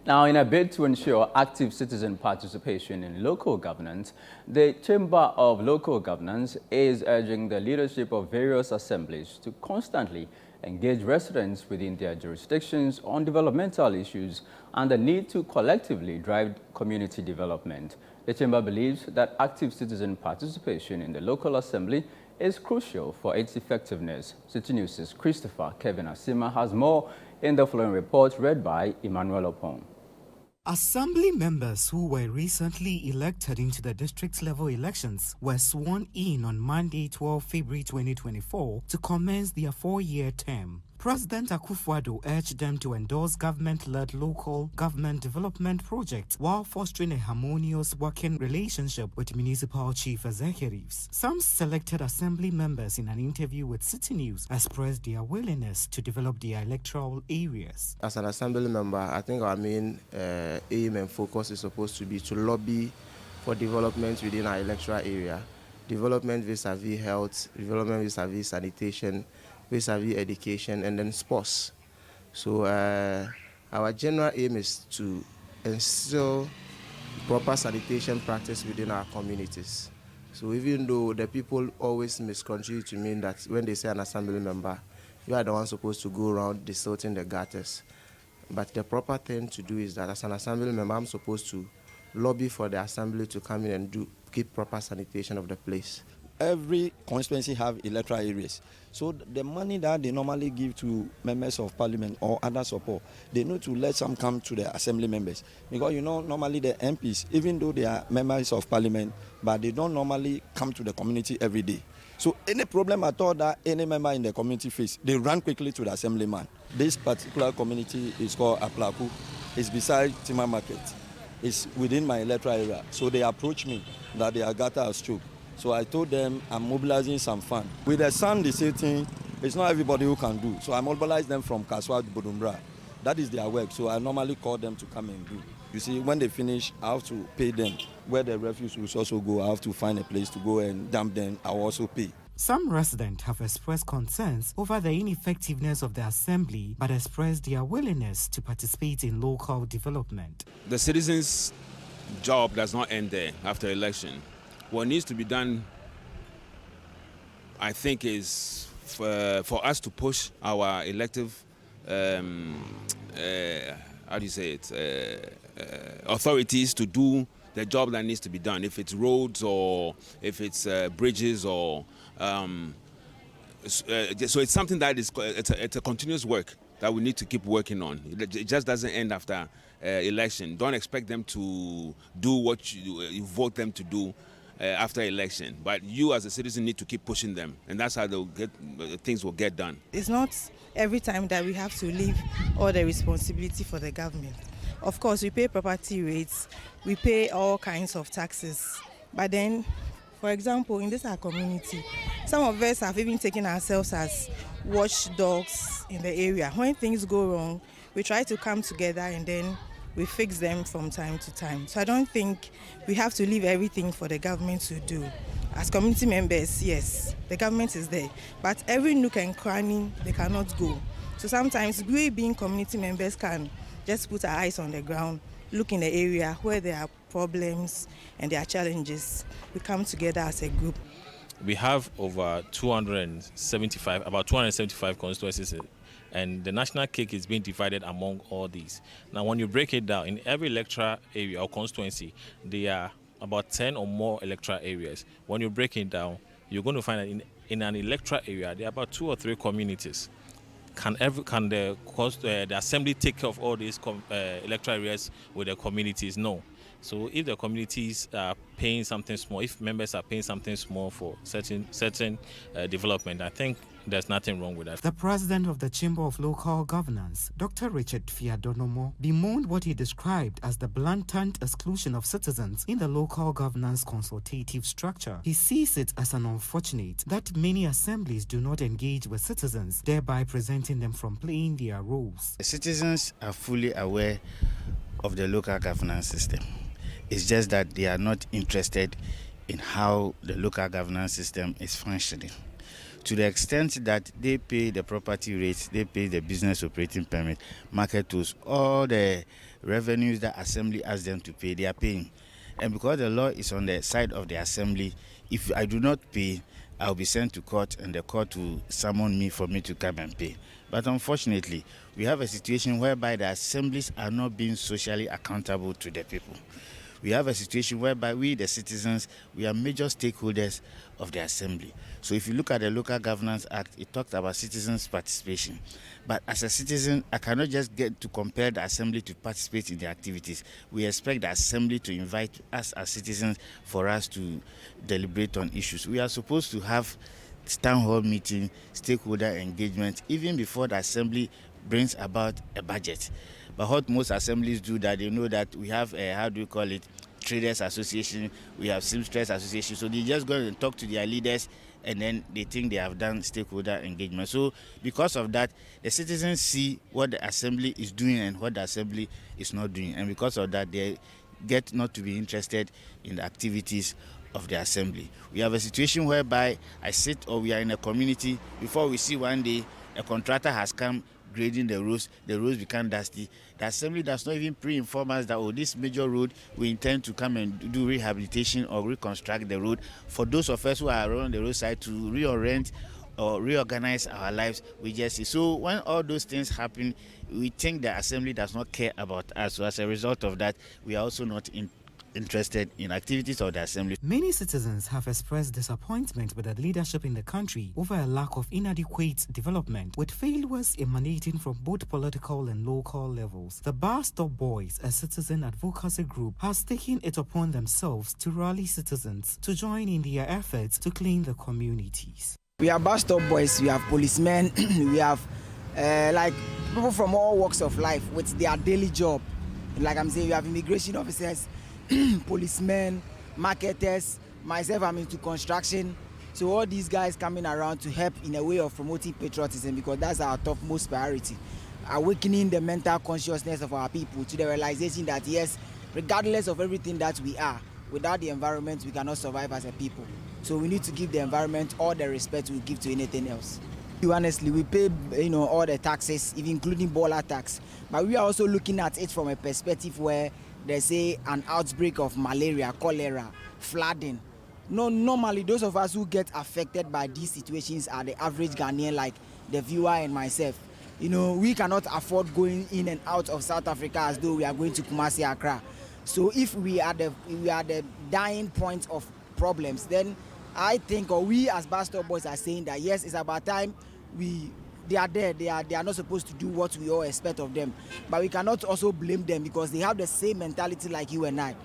Now, in a bid to ensure active citizen participation in local governance, the Chamber of Local Governance is urging the leadership of various assemblies to constantly engage residents within their jurisdictions on developmental issues and the need to collectively drive community development. The Chamber believes that active citizen participation in the local assembly is crucial for its effectiveness. Citi News' Christopher Kevin Asima has more in the following report read by Emmanuel Opon. Assembly members who were recently elected into the district-level elections were sworn in on Monday, 12 February 2024 to commence their 4-year term. President Akufo-Addo urged them to endorse government-led local government development projects while fostering a harmonious working relationship with municipal chief executives. Some selected assembly members in an interview with Citi News expressed their willingness to develop their electoral areas. As an assembly member, I think our main aim and focus is supposed to be to lobby for development within our electoral area. Development vis-a-vis health, development vis-a-vis sanitation, vis-a-vis education, and then sports. So our general aim is to instill proper sanitation practice within our communities. So even though the people always misconstrue to mean that when they say an assembly member, you are the one supposed to go around desilting the gutters. But the proper thing to do is that as an assembly member, I'm supposed to lobby for the assembly to come in and keep proper sanitation of the place. Every constituency have electoral areas. So the money that they normally give to members of parliament or other support, they need to let some come to the assembly members. Because normally the MPs, even though they are members of parliament, but they don't normally come to the community every day. So any problem at all that any member in the community face, they run quickly to the assemblyman. This particular community is called Aplaku. It's beside Timber Market. It's within my electoral area. So they approached me that their gutter has choked. So I told them I'm mobilizing some funds. With the sun desilting, it's not everybody who can do. So I mobilize them from Kaswa to Budumbra. That is their work. So I normally call them to come and do. You see, when they finish, I have to pay them. Where the refuse will also go, I have to find a place to go and dump them. I will also pay. Some residents have expressed concerns over the ineffectiveness of the assembly, but expressed their willingness to participate in local development. The citizens' job does not end there after election. What needs to be done, I think, is for us to push our elective, authorities to do the job that needs to be done. If it's roads or if it's bridges or so it's something that it's a continuous work that we need to keep working on. It just doesn't end after election. Don't expect them to do what you vote them to do after election, but you as a citizen need to keep pushing them, and that's how things will get done. It's not every time that we have to leave all the responsibility for the government. Of course, we pay property rates, we pay all kinds of taxes, but then, for example, in this our community, some of us have even taken ourselves as watchdogs in the area. When things go wrong, we try to come together and then we fix them from time to time. So I don't think we have to leave everything for the government to do. As community members, yes, the government is there, but every nook and cranny, they cannot go. So sometimes we being community members can just put our eyes on the ground, look in the area where there are problems and there are challenges. We come together as a group. We have over 275 constituencies, and the national cake is being divided among all these. Now, when you break it down, in every electoral area or constituency, there are about 10 or more electoral areas. When you break it down, you're going to find that in an electoral area, there are about 2 or 3 communities. Can the assembly take care of all these electoral areas with the communities? No. So if the communities are paying something small, if members are paying something small for certain development, I think there's nothing wrong with that. The president of the Chamber of Local Governance, Dr. Richard Fiadonomo, bemoaned what he described as the blatant exclusion of citizens in the local governance consultative structure. He sees it as an unfortunate that many assemblies do not engage with citizens, thereby preventing them from playing their roles. The citizens are fully aware of the local governance system. It's just that they are not interested in how the local governance system is functioning. To the extent that they pay the property rates, they pay the business operating permit, market tools, all the revenues that assembly asks them to pay, they are paying. And because the law is on the side of the assembly, if I do not pay, I'll be sent to court and the court will summon me for me to come and pay. But unfortunately, we have a situation whereby the assemblies are not being socially accountable to the people. We have a situation whereby we, the citizens, we are major stakeholders of the assembly. So if you look at the Local Governance Act, it talks about citizens' participation. But as a citizen, I cannot just get to compel the assembly to participate in the activities. We expect the assembly to invite us as citizens for us to deliberate on issues. We are supposed to have town hall meeting, stakeholder engagement, even before the assembly brings about a budget. But what most assemblies do, that they know that we have a, traders association, we have seamstress association, so they just go and talk to their leaders and then they think they have done stakeholder engagement. So because of that, the citizens see what the assembly is doing and what the assembly is not doing, and because of that, they get not to be interested in the activities of the assembly. We have a situation whereby we are in a community, before we see one day a contractor has come grading the roads become dusty. The assembly does not even pre-inform us that, this major road, we intend to come and do rehabilitation or reconstruct the road for those of us who are around the roadside to reorient or reorganize our lives. We just see. So when all those things happen, we think the assembly does not care about us. So as a result of that, we are also not interested in activities of the assembly. Many citizens have expressed disappointment with the leadership in the country over a lack of inadequate development, with failures emanating from both political and local levels. The Bus Stop Boys, a citizen advocacy group, has taken it upon themselves to rally citizens to join in their efforts to clean the communities. We are Bus Stop Boys, we have policemen, we have people from all walks of life with their daily job. Like I'm saying, we have immigration officers, policemen, marketers. Myself, I'm into construction. So all these guys coming around to help in a way of promoting patriotism, because that's our topmost priority. Awakening the mental consciousness of our people to the realization that yes, regardless of everything that we are, without the environment, we cannot survive as a people. So we need to give the environment all the respect we give to anything else. Honestly, we pay all the taxes, even including baller tax. But we are also looking at it from a perspective where there's an outbreak of malaria, cholera, flooding. No, normally those of us who get affected by these situations are the average Ghanaian, like the viewer and myself. We cannot afford going in and out of South Africa as though we are going to Kumasi, Accra. So if we are the dying point of problems, then I think, or we as Bus Stop Boys are saying that yes, it's about time they are there. They are not supposed to do what we all expect of them. But we cannot also blame them, because they have the same mentality like you and I.